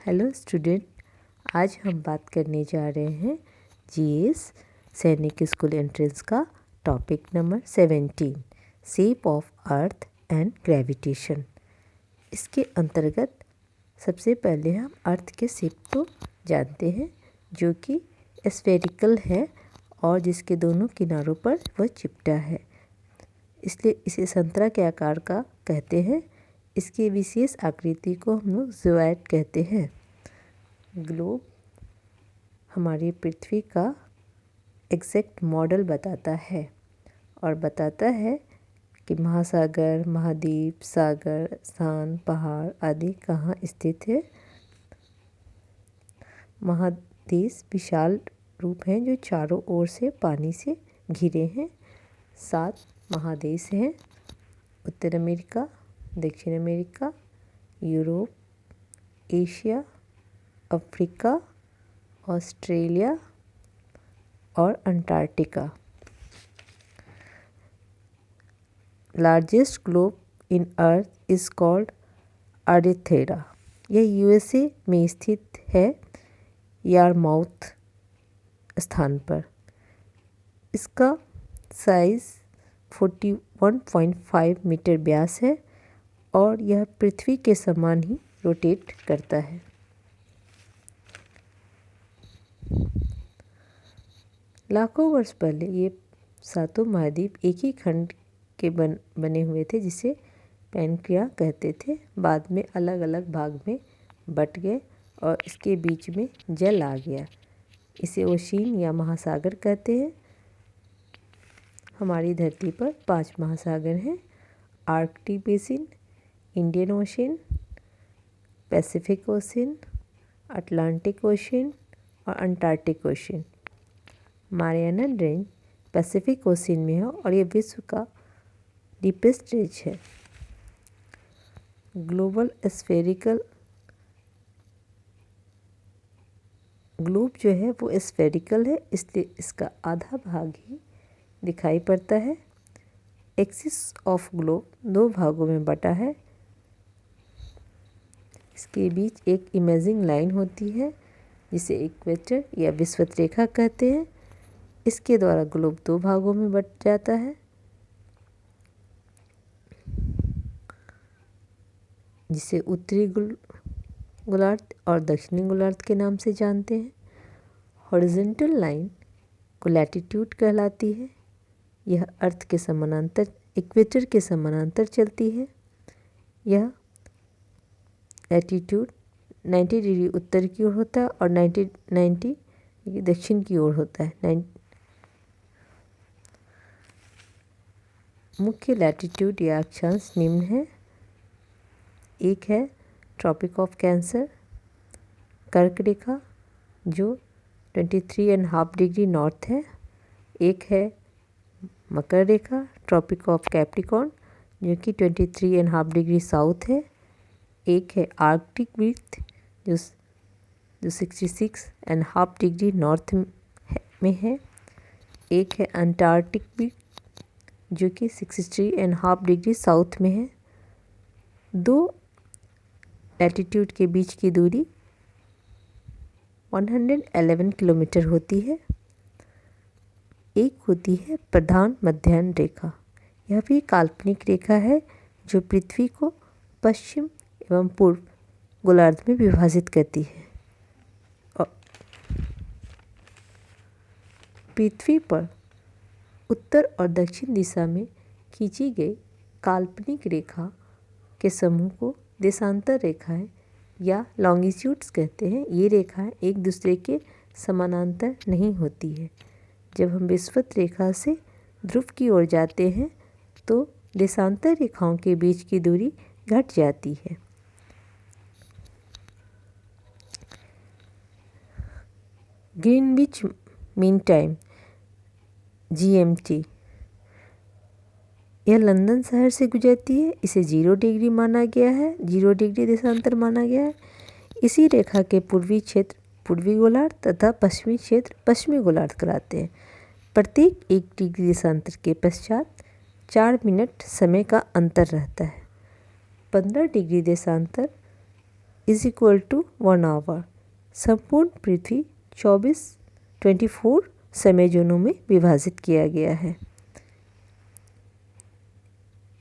Hello student, आज हम बात करने जा रहे हैं जीएस सैनिक स्कूल एंट्रेंस का topic number 17 shape of earth and gravitation. इसके अंतर्गत सबसे पहले हम अर्थ के शेप को जानते हैं, जो कि स्फेरिकल है और जिसके दोनों किनारों पर वह चिपटा है, इसलिए इसे संतरा के आकार का कहते हैं। इसकी विशेष आकृति को हम लोग ज़ोएड कहते हैं। ग्लोब हमारी पृथ्वी का एग्जैक्ट मॉडल बताता है और बताता है कि महासागर, महाद्वीप, सागर, स्थान, पहाड़ आदि कहाँ स्थित है। महादेश विशाल रूप हैं जो चारों ओर से पानी से घिरे हैं। 7 महादेश हैं: उत्तर अमेरिका, दक्षिण America, Europe, Asia, Africa, Australia और Antarctica. Largest globe in earth is called अरेथेरा। यह यूएसए में स्थित है, यारमाउथ स्थान पर। इसका साइज 41.5 मीटर व्यास है और यह पृथ्वी के समान ही रोटेट करता है। लाखों वर्ष पहले ये 7 महाद्वीप एक ही खंड के बने हुए थे, जिसे पैनक्रिया कहते थे। बाद में अलग अलग भाग में बट गए और इसके बीच में जल आ गया। इसे ओशियन या महासागर कहते हैं। हमारी धरती पर 5 महासागर हैं: Arctic basin, Indian ocean, Pacific ocean, Atlantic ocean और Antarctic ocean. Mariana range Pacific ocean में है और ये विश्व का डीपेस्ट रेंज है। ग्लोब जो है वो स्फेरिकल है, इसलिए इसका आधा भाग ही दिखाई पड़ता है। एक्सिस ऑफ ग्लोब 2 भागों में बटा है। इसके बीच एक इमेजिंग लाइन होती है जिसे इक्वेटर या विषुवत रेखा कहते हैं। इसके द्वारा ग्लोब 2 भागों में बट जाता है, जिसे उत्तरी गोलार्ध और दक्षिणी गोलार्ध के नाम से जानते हैं। हॉरिजॉन्टल लाइन को लैटिट्यूड कहलाती है। यह अर्थ के समानांतर इक्वेटर के समानांतर चलती है। यह लैटिट्यूड 90 डिग्री उत्तर की ओर होता है और 90 दक्षिण की ओर होता है। मुख्य लैटिट्यूड या अक्षांश निम्न है। एक है ट्रॉपिक ऑफ कैंसर, कर्क रेखा, जो 23.5 डिग्री नॉर्थ है। एक है मकर रेखा, ट्रॉपिक ऑफ कैप्रिकॉर्न, जो कि 23.5 डिग्री साउथ है। एक है आर्कटिक वृत्त जो 66.5 डिग्री नॉर्थ में है। एक है अंटार्कटिक वृत्त जो कि 63.5 डिग्री साउथ में है। 2 लैटिट्यूड के बीच की दूरी 111 किलोमीटर होती है। एक होती है प्रधान मध्याह्न रेखा। यह भी काल्पनिक रेखा है जो पृथ्वी को पश्चिम एवं पूर्व गोलार्ध में विभाजित करती है। और पृथ्वी पर उत्तर और दक्षिण दिशा में खींची गई काल्पनिक रेखा के समूह को देशांतर रेखाएं या लॉन्गिट्यूड्स कहते हैं। ये रेखाएं एक दूसरे के समानांतर नहीं होती है। जब हम विषुवत रेखा से ध्रुव की ओर जाते हैं तो देशांतर रेखाओं के बीच की दूरी घट जाती है। ग्रीनविच मीन टाइम GMT यह लंदन शहर से गुजरती है। इसे 0 डिग्री माना गया है, 0 डिग्री देशांतर माना गया है। इसी रेखा के पूर्वी क्षेत्र पूर्वी गोलार्ध तथा पश्चिमी क्षेत्र पश्चिमी गोलार्ध कहलाते हैं। प्रत्येक 1 डिग्री देशांतर के पश्चात 4 मिनट समय का अंतर रहता है। 15 डिग्री देशांतर इज इक्वल टू 1 आवर। संपूर्ण पृथ्वी 24 समय जोनों में विभाजित किया गया है।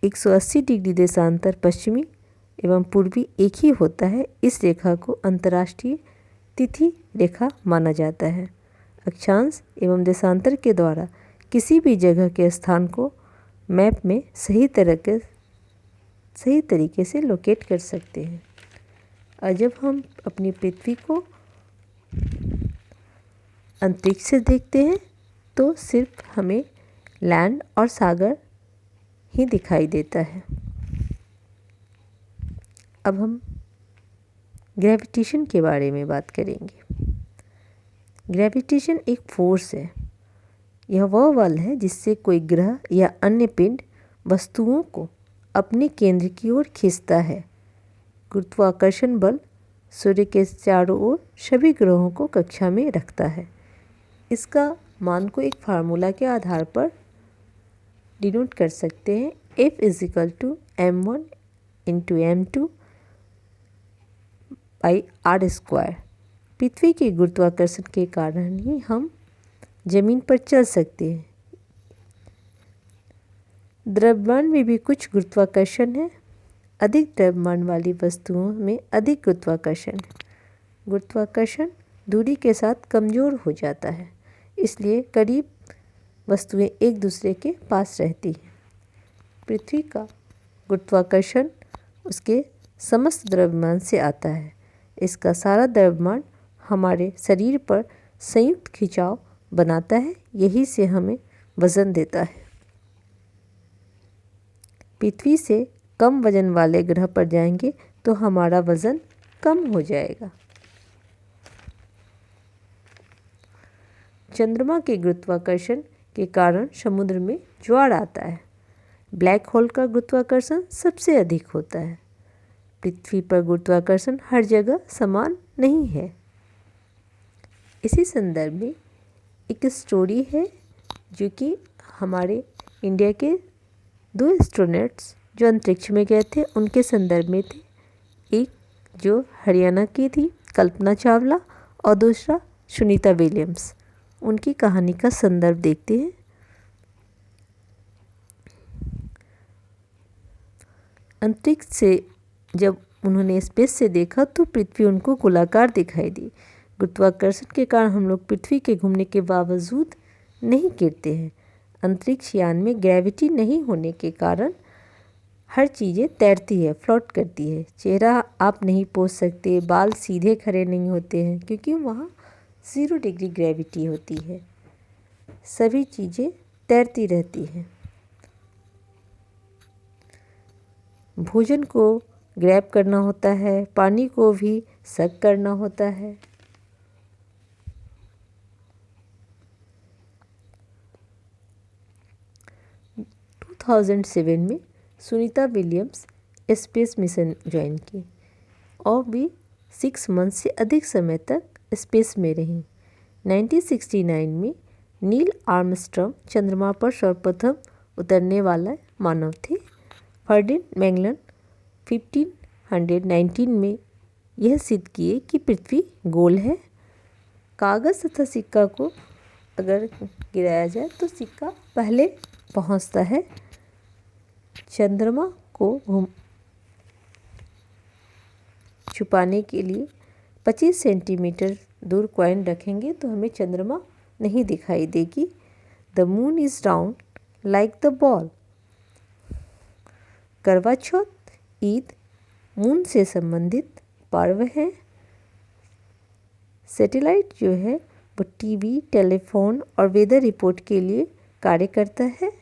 180 डिग्री देशांतर पश्चिमी एवं पूर्वी एक ही होता है। इस रेखा को अंतर्राष्ट्रीय तिथि रेखा माना जाता है। अक्षांश एवं देशांतर के द्वारा किसी भी जगह के स्थान को मैप में सही तरीके से लोकेट कर सकते हैं। और जब हम अपनी पृथ्वी को अंतरिक्ष से देखते हैं तो सिर्फ हमें लैंड और सागर ही दिखाई देता है। अब हम ग्रेविटेशन के बारे में बात करेंगे। ग्रेविटेशन एक फोर्स है। यह वह बल है जिससे कोई ग्रह या अन्य पिंड वस्तुओं को अपने केंद्र की ओर खींचता है। गुरुत्वाकर्षण बल सूर्य के चारों ओर सभी ग्रहों को कक्षा में रखता है। इसका मान को एक फार्मूला के आधार पर डिनोट कर सकते हैं। F is equal to m1 into m2 by R square. पृथ्वी के गुरुत्वाकर्षण के कारण ही हम जमीन पर चल सकते हैं। द्रव्यमान में भी कुछ गुरुत्वाकर्षण है। अधिक द्रव्यमान वाली वस्तुओं में अधिक गुरुत्वाकर्षण है। गुरुत्वाकर्षण दूरी के साथ कमज़ोर हो जाता है, इसलिए करीब वस्तुएं एक दूसरे के पास रहती हैं। पृथ्वी का गुरुत्वाकर्षण उसके समस्त द्रव्यमान से आता है। इसका सारा द्रव्यमान हमारे शरीर पर संयुक्त खिंचाव बनाता है, यही से हमें वजन देता है। पृथ्वी से कम वजन वाले ग्रह पर जाएंगे तो हमारा वजन कम हो जाएगा। चंद्रमा के गुरुत्वाकर्षण के कारण समुद्र में ज्वार आता है। ब्लैक होल का गुरुत्वाकर्षण सबसे अधिक होता है। पृथ्वी पर गुरुत्वाकर्षण हर जगह समान नहीं है। इसी संदर्भ में एक स्टोरी है जो कि हमारे इंडिया के 2 एस्ट्रोनॉट्स जो अंतरिक्ष में गए थे उनके संदर्भ में थे। एक जो हरियाणा की थी कल्पना चावला और दूसरा सुनीता विलियम्स। उनकी कहानी का संदर्भ देखते हैं। अंतरिक्ष से जब उन्होंने स्पेस से देखा तो पृथ्वी उनको गोलाकार दिखाई दी। गुरुत्वाकर्षण के कारण हम लोग पृथ्वी के घूमने के बावजूद नहीं गिरते हैं। अंतरिक्ष यान में ग्रेविटी नहीं होने के कारण हर चीज़ें तैरती है, फ्लोट करती है। चेहरा आप नहीं पोंछ सकते, बाल सीधे खड़े नहीं होते हैं क्योंकि वहाँ 0 डिग्री ग्रेविटी होती है। सभी चीज़ें तैरती रहती हैं। भोजन को ग्रैब करना होता है, पानी को भी सक करना होता है। – 2007 में Sunita Williams space mission join की और भी 6 मंथ से अधिक समय तक स्पेस में रहीं। 1969 में नील आर्मस्ट्रॉन्ग चंद्रमा पर सर्वप्रथम उतरने वाला मानव थे। फर्डिनांड मैगेलन 1519 में यह सिद्ध किए कि पृथ्वी गोल है। कागज़ तथा सिक्का को अगर गिराया जाए तो सिक्का पहले पहुंचता है। चंद्रमा को छुपाने के लिए 25 सेंटीमीटर दूर कॉइन रखेंगे तो हमें चंद्रमा नहीं दिखाई देगी। The moon is round like the ball. करवा चौथ, ईद मून से संबंधित पर्व है। सैटेलाइट जो है वो टीवी, टेलीफोन और वेदर रिपोर्ट के लिए कार्य करता है।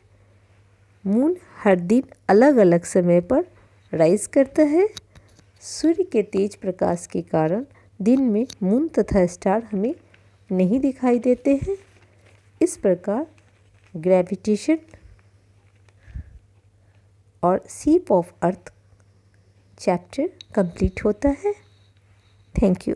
मून हर दिन अलग अलग समय पर राइज करता है। सूर्य के तेज प्रकाश के कारण दिन में मून तथा स्टार हमें नहीं दिखाई देते हैं। इस प्रकार ग्रेविटेशन और shape of earth chapter complete होता है। Thank you.